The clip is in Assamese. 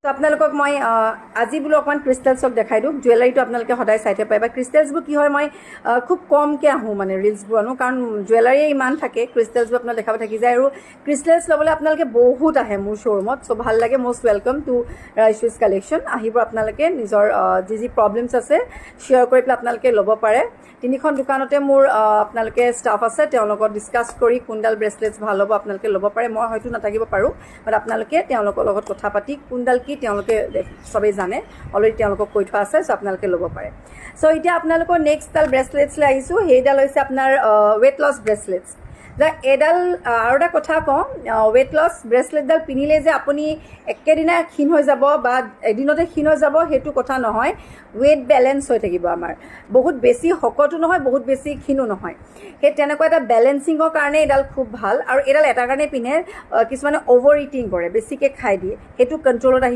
তো আপোনালোকক মই আজি বোলো অকণমান ক্ৰিষ্টেলছক দেখাই দিওঁ জুৱেলাৰীটো আপোনালোকে সদায় চাই পায় বা ক্ৰিষ্টেলছবোৰ কি হয় মই খুব কমকৈ আহোঁ মানে ৰিলছবোৰ আনো কাৰণ জুৱেলাৰীয়ে ইমান থাকে ক্ৰিষ্টেলছবোৰ আপোনাক দেখাব থাকি যায় আৰু ক্ৰিষ্টেলছ ল'বলৈ আপোনালোকে বহুত আহে মোৰ শ্ব'ৰুমত চ' ভাল লাগে মষ্ট ৱেলকাম টু ৰাইচুইজ কালেকশ্যন আহিব আপোনালোকে নিজৰ যি প্ৰব্লেমছ আছে শ্বেয়াৰ কৰি পেলাই আপোনালোকে ল'ব পাৰে তিনিখন দোকানতে মোৰ আপোনালোকে ষ্টাফ আছে তেওঁলোকক ডিছকাছ কৰি কোনডাল ব্ৰেচলেটছ ভাল হ'ব আপোনালোকে ল'ব পাৰে মই হয়তো নাথাকিব পাৰোঁ বাট আপোনালোকে তেওঁলোকৰ লগত কথা পাতি কোনডাল কি তেওঁলোকে সবেই জানে অলৰেডি তেওঁলোকক কৈ থোৱা আছে চ' আপোনালোকে ল'ব পাৰে চ' এতিয়া আপোনালোকৰ নেক্সটডাল ব্ৰেচলেটছলৈ আহিছোঁ সেইডাল হৈছে আপোনাৰ ৱেট লছ ব্ৰেচলেটছ এডাল আৰু এটা কথা কওঁ ৱেট লছ ব্ৰেচলেটডাল পিন্ধিলে যে আপুনি একেদিনাই ক্ষীণ হৈ যাব বা এদিনতে ক্ষীণ হৈ যাব সেইটো কথা নহয় ৱেট বেলেঞ্চ হৈ থাকিব আমাৰ বহুত বেছি শকতো নহয় বহুত বেছি ক্ষীণো নহয় সেই তেনেকুৱা এটা বেলেঞ্চিঙৰ কাৰণে এডাল খুব ভাল আৰু এডাল এটা কাৰণে পিন্ধে কিছুমানে অভাৰ ইটিং কৰে বেছিকৈ খাই দিয়ে সেইটো কণ্ট্ৰলত আহি